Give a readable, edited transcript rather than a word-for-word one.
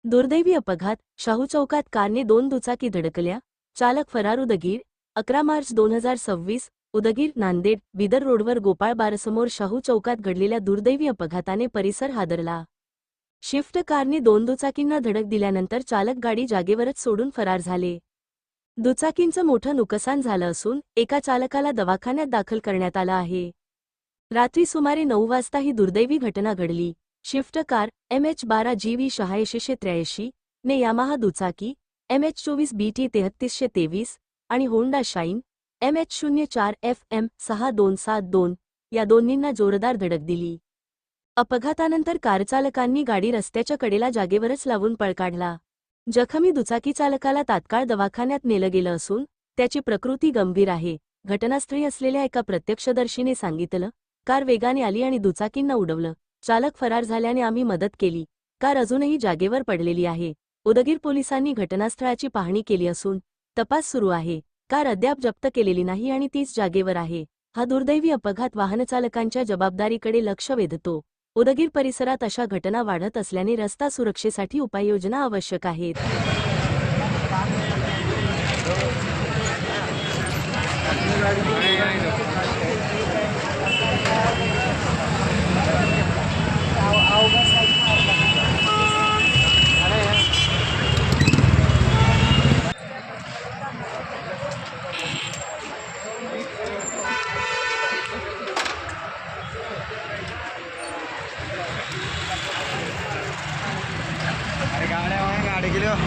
दुर्दैवी अपघात, शाहू चौकात कारने 2 दुचाकी धडकल्या, चालक फरार. उदगीर 11 मार्च 2026 उदगीर नांदेड बिदर रोडवर गोपाळ बारसमोर शाहू चौकात घडलेल्या दुर्दैवी अपघाताने परिसर हादरला. शिफ्ट कारने 2 दुचाकींना धडक दिल्यानंतर चालक गाडी जागेवरच सोडून फरार झाले. दुचाकींचं मोठं नुकसान झालं असून एका चालकाला दवाखान्यात दाखल करण्यात आलं आहे. रात्री सुमारे 9 वाजता ही दुर्दैवी घटना घडली. शिफ्ट कार MH12GV 8683 ने यामाहा दुचाकी MH24BT 3323 आणि होंडा शाईन MH04FM 6272 या दोन्हींना जोरदार धडक दिली. अपघातानंतर कारचालकांनी गाडी रस्त्याच्या कडेला जागेवरच लावून पळ काढला. जखमी दुचाकी चालकाला तात्काळ दवाखान्यात नेलं गेलं असून त्याची प्रकृती गंभीर आहे. घटनास्थळी असलेल्या एका प्रत्यक्षदर्शीने सांगितलं, कार वेगाने आली आणि दुचाकींना उडवलं. चालक फरार झाल्याने आम्ही मदत केली. कार अजूनही जागेवर पडलेली आहे. उदगीर पोलिसांनी घटनास्थळाची पाहणी केली असून तपास सुरू आहे. कार अद्याप जप्त केलेली नाही आणि तीच जागेवर आहे. हा दुर्दैवी अपघात वाहनचालकांच्या जबाबदारीकडे लक्ष वेधतो. उदगीर परिसरात अशा घटना वाढत असल्याने रस्ता सुरक्षेसाठी उपाययोजना आवश्यक आहेत. गाड़ी के लिए